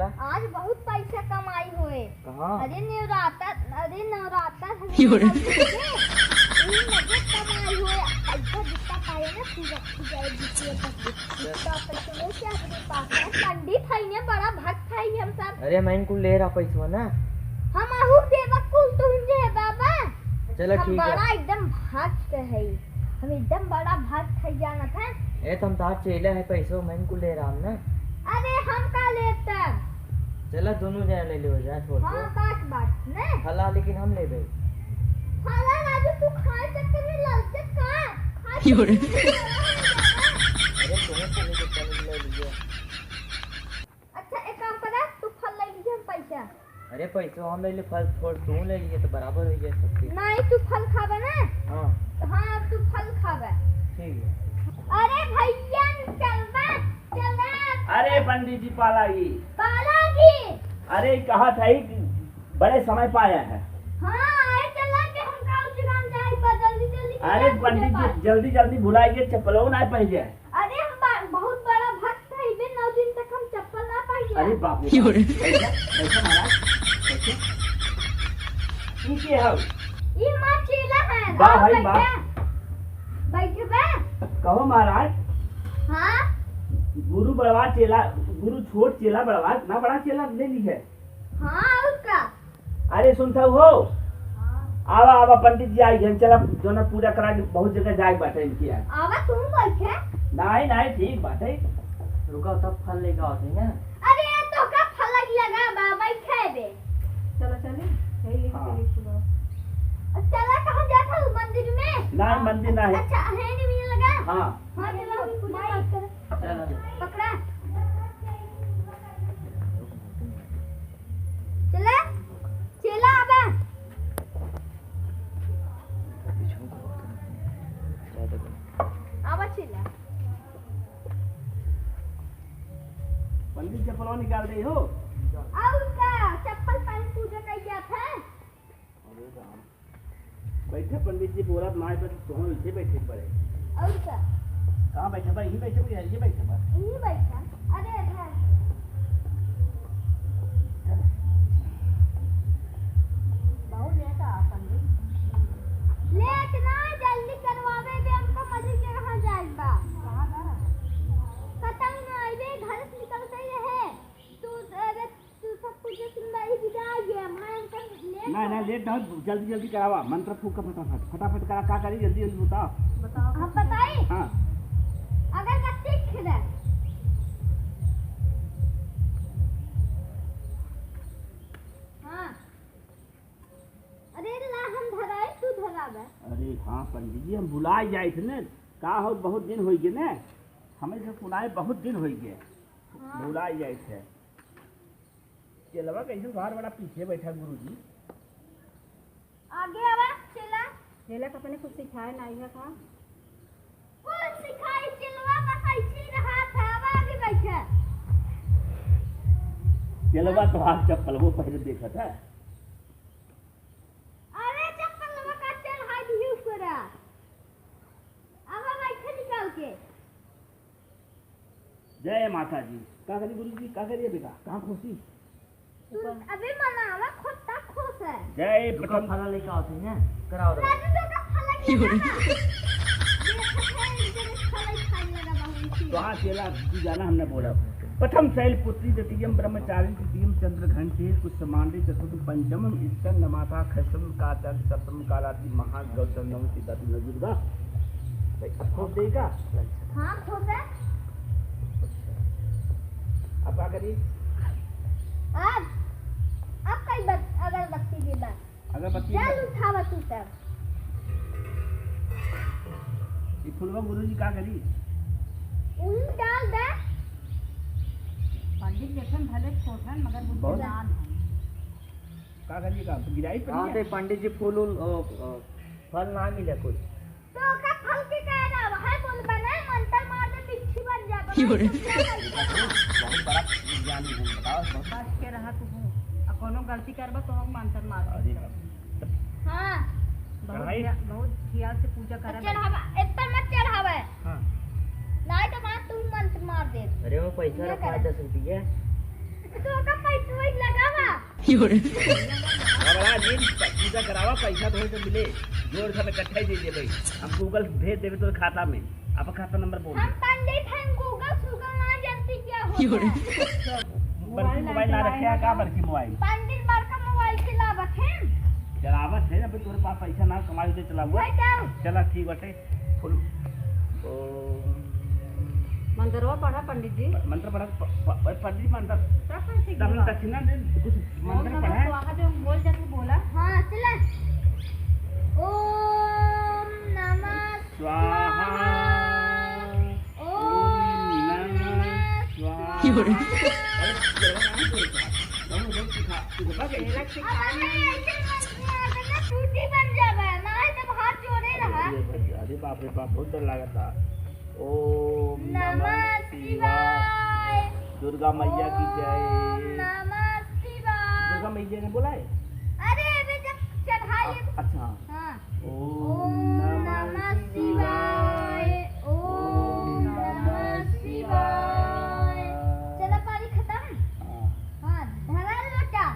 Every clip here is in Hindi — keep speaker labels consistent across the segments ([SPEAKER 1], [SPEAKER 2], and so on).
[SPEAKER 1] आज बहुत पैसा कमाई हुए।
[SPEAKER 2] कहाँ?
[SPEAKER 1] अरे नवरात्र कमाई हुए। ऐसा जितना पाए ना पूजा क्या पंडित है ने बड़ा भक्त है हम सब।
[SPEAKER 2] अरे मैं इनको ले रहा पैसा ना।
[SPEAKER 1] हम आहू देवकुल तुम जे बाबा।
[SPEAKER 2] चलो ठीक है।
[SPEAKER 1] बड़ा एकदम भक्त है। हम एकदम बड़ा भक्त है जानत है।
[SPEAKER 2] ए तुम तार चेला है पैसा मैं इनको ले रहा हूँ ना।
[SPEAKER 1] अरे हम का लेते
[SPEAKER 2] चलो दोनों जने ले लो जाए छोड़
[SPEAKER 1] हाँ बात ने
[SPEAKER 2] फला लेकिन हम ले गए।
[SPEAKER 1] फला राजू तू खाए चक्कर में ललचे का
[SPEAKER 2] अरे तुम्हें तो लेके चल ले लीजिए।
[SPEAKER 1] अच्छा एक काम करा तू फल ले लीजिए हम पैसा।
[SPEAKER 2] अरे पैसा हम ले ले फल छोड़ तू ले लीजिए तो बराबर हो गया सबके।
[SPEAKER 1] नहीं तू फल खावे ना। हाँ तू फल खावे।
[SPEAKER 2] ठीक है।
[SPEAKER 1] अरे भैया चल बा।
[SPEAKER 3] अरे पंडित जी पालागी
[SPEAKER 1] पालागी।
[SPEAKER 3] अरे कहा था ही बड़े समय पाया है।
[SPEAKER 1] हाँ आए चला के हम गाँव चुरान जाए जल्दी
[SPEAKER 3] अरे पंडित जी जल्दी जल्दी भुलाइए चप्पलों ना पहन जाए।
[SPEAKER 1] अरे हम बहुत बड़ा भक्त है बे 9 दिन तक हम चप्पल ना पहने।
[SPEAKER 3] अरे बाप रे ऐसा महाराज कैसे है
[SPEAKER 1] ये मां चेला है।
[SPEAKER 3] वाह भाई वाह।
[SPEAKER 1] बैठे बे
[SPEAKER 3] कहो महाराज
[SPEAKER 1] हाँ
[SPEAKER 3] गुरु बड़वा चेला गुरु छोट चेला बड़वा ना बड़ा चेला ले ली है।
[SPEAKER 1] हाँ उसका
[SPEAKER 3] अरे सुनता हो आवा आवा पंडित जी आई हैं चला जो ना पूजा करा के बहुत जगह जाए बाटे इनकी है।
[SPEAKER 1] आवा तुम बैठे
[SPEAKER 3] नहीं ठीक बात है।
[SPEAKER 2] रुका तब फल लेकर आते हैं।
[SPEAKER 1] अरे तो का फलक लगा बा बैठे बे। चलो चले चला कहाँ जाता हूँ मंदिर में।
[SPEAKER 3] नहीं मंदिर नहीं।
[SPEAKER 1] अच्छा है नहीं मिलने लगा।
[SPEAKER 3] हाँ
[SPEAKER 1] हाँ चलो पूजा पाठ करें। पकड़ा चला चला आबा आबा चला।
[SPEAKER 3] पंडित चप्पलों निकाल रही हो।
[SPEAKER 1] और का चप्पल पहन पूजा कर गया था।
[SPEAKER 3] बैठे पंडित जी बोला माए पर तुम इसे बैठे पड़े।
[SPEAKER 1] और का
[SPEAKER 3] कहाँ बैठे पर यही बैठे ये बैठे पर
[SPEAKER 1] यही बैठा। अरे इधर बहुत लेट आ पंडित। लेट ना जल्दी करवावे बे हमको मजे के कहां जाए बा। पता ही ना बे घर से निकलते ही रहे। तू सब कुछ सुनदा ही बिदा गया मैं हमको लेट
[SPEAKER 3] नहीं लेट ना जल्दी जल्दी करावा मंत्र फूक का फटाफट करा क्या करी जल्दी जल्दी बताओ।
[SPEAKER 1] हम बताई
[SPEAKER 3] हाँ
[SPEAKER 1] अगर बच्चे खिला हाँ अरे ला हम धराए तू धरावे।
[SPEAKER 3] अरे हाँ पंडित जी हम भुलाए जाए थे ना का हो बहुत दिन हो गए ना हमें से सुनाए बहुत दिन हो गए भुलाए जाए थे। चलवा कैसे बाहर बड़ा पीछे बैठा गुरु जी।
[SPEAKER 1] आगे आवा चला
[SPEAKER 4] चेला का अपने कुछ सिखाया नहीं है था।
[SPEAKER 1] कौन सिखाई चलवा का कैसे रहा था आवा आगे बैठा।
[SPEAKER 3] चलवा तो हाथ चप्पल वो पहले देखा था।
[SPEAKER 1] अरे चप्पल लगा का चल हाय दियो करा आवा बैठा निकाल के।
[SPEAKER 3] जय माता जी का करी गुरु जी का करिए बेटा कहाँ खुशी।
[SPEAKER 1] तू अबे मनावा खोटा खोस है।
[SPEAKER 3] जय
[SPEAKER 2] रुका फला लेकर आते हैं कराओ
[SPEAKER 1] राजू तो का फलक लगा।
[SPEAKER 3] वहाँ चेला जी जाना हमने बोला प्रथम शैल पुत्री द्वितीयम ब्रह्मचारी तृतीयम चंद्रघंटे कुसमांडे चतुर्थ पंचम ईश्वर नमाता खसम काचन सप्तम कालाती महागौतम नम सीता दुर्गा भाई अब खोज देगा।
[SPEAKER 1] हाँ खोस है।
[SPEAKER 3] अब क्या करिए
[SPEAKER 1] अब कई अगरबत्ती की बात
[SPEAKER 3] अगरबत्ती
[SPEAKER 1] चल उठावा तू तब।
[SPEAKER 3] ये फुलवा गुरु जी क्या करी
[SPEAKER 1] डाल दे।
[SPEAKER 4] पंडित जैसन भले छोटन मगर
[SPEAKER 3] बहुत
[SPEAKER 4] बुद्धिमान है।
[SPEAKER 3] क्या करिए का तो गिराई
[SPEAKER 2] हाँ
[SPEAKER 3] पर
[SPEAKER 2] तो पंडित जी फूल फल ना मिले कुछ।
[SPEAKER 1] तो का फल के कह रहा है बोल बना मंत्र मार दे बिच्छी बन जा।
[SPEAKER 3] बहुत बड़ा ज्ञानी है बताओ
[SPEAKER 4] बस के रहा तू और कोनो गलती करबा तो हम मंत्र मार
[SPEAKER 3] अरे
[SPEAKER 1] हाँ
[SPEAKER 4] बहुत ख्याल से पूजा करे।
[SPEAKER 1] चढ़ावा इतना मत चढ़ावे।
[SPEAKER 3] हाँ
[SPEAKER 1] नहीं तो मां तू मंत्र मार दे।
[SPEAKER 2] अरे वो पैसा रखा है 10 रुपये।
[SPEAKER 1] तो का
[SPEAKER 3] घबरा दिन पूजा करावा पैसा तो से मिले जोर से इकट्ठा ही दे दे भाई हम गूगल भेज देवे तो खाता में आपका खाता नंबर बोल
[SPEAKER 1] हम पंडित हैं, गूगल ना जानती क्या होता है।
[SPEAKER 3] बड़की मोबाइल ना रखे का बड़की मोबाइल
[SPEAKER 1] पंडित बड़का मोबाइल चलावत हैं।
[SPEAKER 3] चलावत है अभी तोरे पास पैसा ना कमाई दे चलावा चला ठीक बाटे फुल
[SPEAKER 4] मंदिरवा पढ़ा पंडित जी।
[SPEAKER 3] मंत्र पढ़ा पंडित जी मंत्र
[SPEAKER 4] सब कुछ सीख
[SPEAKER 3] तब
[SPEAKER 4] लिया।
[SPEAKER 3] दक्षिणा दे कुछ मंत्र पढ़ा है
[SPEAKER 4] वहाँ जो बोल जाते बोला।
[SPEAKER 1] हाँ चला। ओम नमः
[SPEAKER 3] स्वाहा
[SPEAKER 1] ओम नमः
[SPEAKER 3] स्वाहा
[SPEAKER 1] टूटी बन जावे ना तब हाथ जोड़े रहा।
[SPEAKER 3] अरे बाप रे बाप बहुत डर लगा था। ओम
[SPEAKER 1] नमः शिवाय।
[SPEAKER 3] दुर्गा मैया की जय।
[SPEAKER 1] नमः शिवाय।
[SPEAKER 3] दुर्गा मैया ने बोला है
[SPEAKER 1] अरे अभी जब चढ़ाई।
[SPEAKER 3] अच्छा
[SPEAKER 1] हाँ।
[SPEAKER 3] ओम
[SPEAKER 1] नमः शिवाय। ओम नमः शिवाय। चला पानी खत्म। हाँ धरा लोटा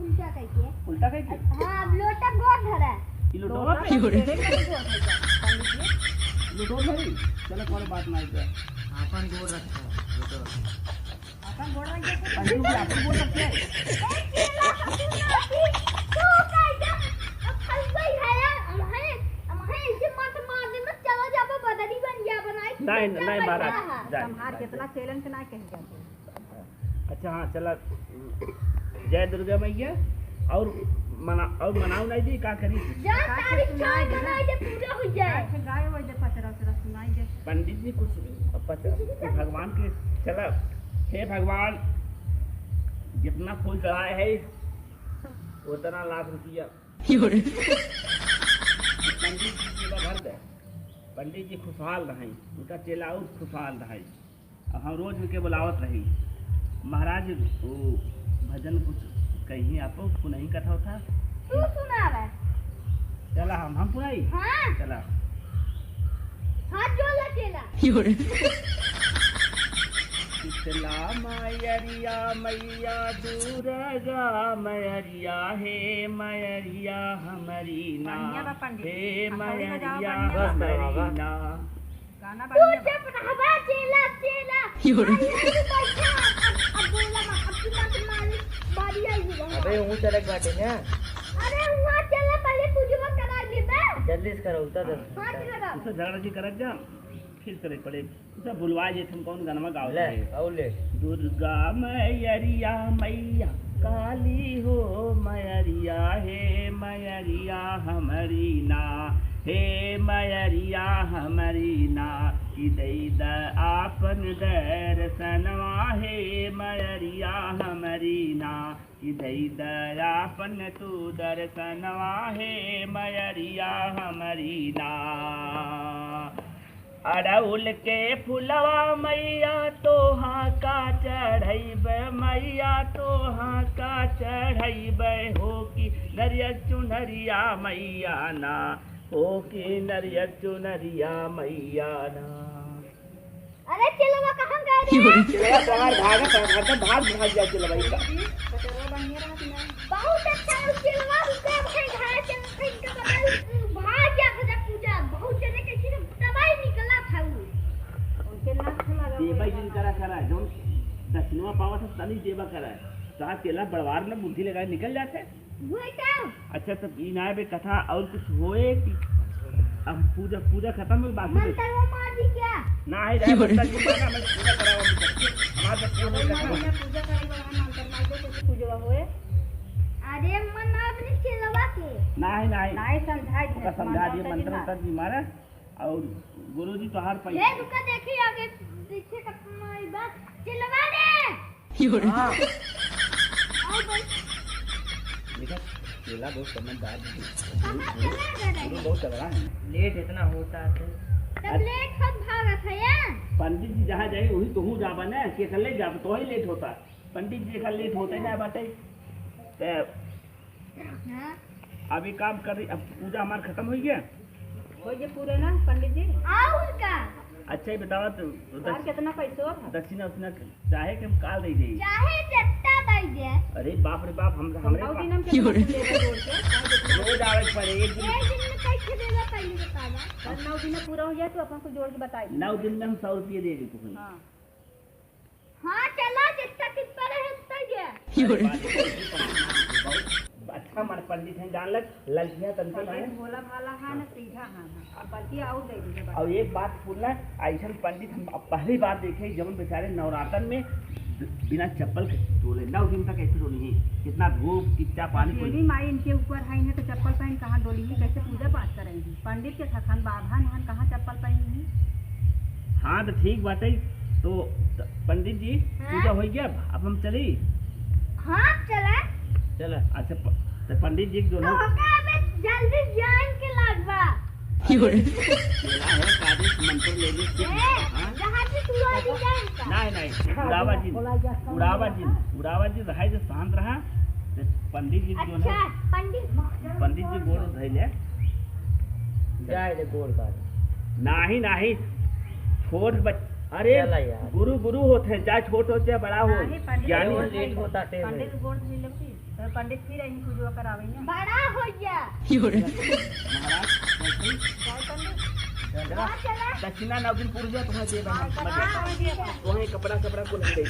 [SPEAKER 1] उल्टा करके।
[SPEAKER 3] उल्टा कह के
[SPEAKER 1] हाँ लोटा गोड़ धरा।
[SPEAKER 3] ये लोटो लूटो भाई चलो कोई बात नहीं है
[SPEAKER 2] अपन गोड़ रखो
[SPEAKER 4] अपन बोल रहे हैं
[SPEAKER 3] पंडित जी आप बोल सकते हैं
[SPEAKER 1] तू का एकदम फंस गई है यार। हमें इसे मत मार देना। चलो जाबो बदली बन गया बनाई।
[SPEAKER 3] नहीं महाराज
[SPEAKER 4] तुम्हार कितना चैलेंज ना कह जाते।
[SPEAKER 3] अच्छा हाँ चला जय दुर्गा मैया और मनाओ नहीं दी का करी
[SPEAKER 1] जा तारीख चार बनाई दे पूरा हो जाए।
[SPEAKER 4] गाय वो जब पचरा उचरा सुनाई दे।
[SPEAKER 3] पंडित जी कुछ भगवान के चला हे भगवान जितना फूल चढ़ाए है उतना लाख रुपया पंडित जी सेवा भर दे। पंडित जी खुशहाल रहे उनका चेला और खुशहाल रहे और हम रोज उनके बुलावत रही। महाराज वो भजन कुछ कहीं आप उसको नहीं कथा था
[SPEAKER 1] तू सुनावे।
[SPEAKER 3] चला हम सुनाई
[SPEAKER 1] हाँ
[SPEAKER 3] चला
[SPEAKER 1] हाथ जोड़ ला चेला।
[SPEAKER 3] शीतला मैरिया मैया दुर्गा मैरिया हे मैरिया हमारी ना
[SPEAKER 4] बढ़िया बा पंडित।
[SPEAKER 3] हे
[SPEAKER 4] हथौड़ी
[SPEAKER 3] मैरिया
[SPEAKER 4] बजाओ बढ़िया।
[SPEAKER 3] हमारी ना
[SPEAKER 4] गाना
[SPEAKER 1] तू
[SPEAKER 4] बढ़िया बा।
[SPEAKER 1] चुप रहबा चेला चेला। अब बोला मत। अब तू मत मारी बारी आई होगा।
[SPEAKER 2] अबे हूँ चलक बाटे ना
[SPEAKER 1] अरे वहाँ चला पहले पूजा करा ली बे।
[SPEAKER 2] जल्दी से करो उतर
[SPEAKER 1] हाथ लगा।
[SPEAKER 3] उसे झगड़ा जी करत जा फिर करे पड़े उसे बुलवाए जे तुम कौन गाना गाओ
[SPEAKER 2] ले आओ ले
[SPEAKER 3] दुर्गा मैरिया मैया काली हो मैरिया हे मैरिया हमारी ना हे मैरिया हमारी ना कि द आपन दर्शनवा हे मैरिया हमारी ना कि द आपन तू दर्शनवा हे मैरिया हमारी ना अड़उल के फुलवा मैया तोहा का चढ़ैब मैया तोहा का चढ़ैब हो कि नरिया चुनरिया मैया ना हो कि नरिया चुनरिया मैया ना।
[SPEAKER 1] अरे चलवा कहाँ गए रे?
[SPEAKER 3] चलवा बाहर भाग जा चलवा
[SPEAKER 1] बहुत अच्छा चलवा रुका भाई घर चल फिर का भाग जा खजा पूजा बहुत जने के सिर्फ दवाई निकला था वो।
[SPEAKER 4] उनके नाक खुला
[SPEAKER 3] देवा जिन करा जो दक्षिणवा पावा था तनी देवा करा ता चला बड़वार में बुद्धि लगाए निकल जाते।
[SPEAKER 1] वही तो
[SPEAKER 3] अच्छा तो इनाय पे कथा और कुछ होए कि अब पूजा खत्म हो बाकी
[SPEAKER 1] मंत्र वो मार दी क्या?
[SPEAKER 3] ना है रे बच्चा जी माना मैं पूजा करावा हमारा पूजा
[SPEAKER 4] पूजा पूजा करेगा वहाँ मंत्र मार दे तो पूजा होए।
[SPEAKER 1] अरे मन अपने चलवा के
[SPEAKER 3] ना है
[SPEAKER 4] नाई समझाई
[SPEAKER 3] का समझा दिए मंत्र तक जी मारा और गुरुजी तो हर
[SPEAKER 1] ले
[SPEAKER 3] पैसा
[SPEAKER 1] रुका देखी आगे पीछे का तुम्हारी बात चलवा दे।
[SPEAKER 2] हाँ
[SPEAKER 1] आओ भाई
[SPEAKER 3] देखा केला बहुत समझदार
[SPEAKER 1] कहाँ चला गए?
[SPEAKER 3] बहुत तगड़ा है।
[SPEAKER 2] लेट इतना होता है
[SPEAKER 1] तब लेट खत भागा था यार।
[SPEAKER 3] पंडित जी जहाँ जाए वही तो हूँ जाबा ना के कल जा तो ही लेट होता पंडित जी का लेट होते ना बाटे तो
[SPEAKER 1] हाँ
[SPEAKER 3] अभी काम कर रही अब पूजा हमारा खत्म हो गया।
[SPEAKER 4] हो जे पूरे ना पंडित जी।
[SPEAKER 1] आओ उनका
[SPEAKER 3] अच्छा ही बताओ तो
[SPEAKER 4] और कितना पैसा था?
[SPEAKER 3] दक्षिणा उतना चाहे कि हम काल दे जाइए
[SPEAKER 1] चाहे जट्टा दई दे।
[SPEAKER 3] अरे बाप रे बाप, हम हमरे
[SPEAKER 4] नौ
[SPEAKER 3] पास
[SPEAKER 4] दिन हम के जोड़ के
[SPEAKER 3] रोज आवे के पड़े। एक दिन
[SPEAKER 1] एक दिन में कैसे देगा पहले बताना।
[SPEAKER 4] और 9 दिन में पूरा हो जाए तो अपन को जोड़ के बताई
[SPEAKER 3] 9 दिन में हम 100 रुपये दे देते हैं।
[SPEAKER 4] हाँ
[SPEAKER 1] हाँ चला जितना कितना रहे उतना ये।
[SPEAKER 3] अच्छा मन पंडित हैं, जान लग लड़कियां तनके हैं।
[SPEAKER 4] भोला भाला है ना सीधा है ना, बल्कि और दे दीजिए
[SPEAKER 3] और एक बात सुनना, ऐसा पंडित हम अब पहली बार देखे जब बेचारे नवरात्र में बिना चप्पल के डोले 9 दिन तक ऐसे डोली है। कितना धूप कितना पानी
[SPEAKER 4] देवी माई इनके ऊपर है तो चप्पल पहन कहाँ डोली है, कैसे पूजा पाठ करेंगी। पंडित के थकान बाधा नहान कहाँ चप्पल पहनी है।
[SPEAKER 3] हाँ तो ठीक बात है। तो पंडित जी पूजा हो गया, अब हम चली।
[SPEAKER 1] हाँ चला।
[SPEAKER 2] चला
[SPEAKER 3] अच्छा तो पंडित जी जो
[SPEAKER 1] तो होगा हमें जल्दी जान के लगवा।
[SPEAKER 3] मंत्र ले ली।
[SPEAKER 1] जहाँ से तू आ जाए का।
[SPEAKER 3] नहीं उड़ावा जी रहा जो शांत रहा। तो पंडित जी जो
[SPEAKER 1] अच्छा
[SPEAKER 3] है पंडित जी गोड़ धैले
[SPEAKER 2] जाए दे गोड़ का।
[SPEAKER 3] नहीं छोट अरे
[SPEAKER 2] चला यार।
[SPEAKER 3] गुरु होते हैं, चाहे छोट हो चाहे बड़ा हो,
[SPEAKER 4] नहीं, पंडित
[SPEAKER 3] ज्ञानी
[SPEAKER 2] वो लेट होता टे
[SPEAKER 4] पंडित गोड़ धरी लगती तो पंडित फिर यही पूजा करावेंगे।
[SPEAKER 1] बड़ा हो गया।
[SPEAKER 3] महाराज
[SPEAKER 1] हाँ चला।
[SPEAKER 3] दक्षिणा 9 दिन पूर्व तुम्हें दे
[SPEAKER 1] हाँ,
[SPEAKER 3] तुम्हें कपड़ा को नहीं दे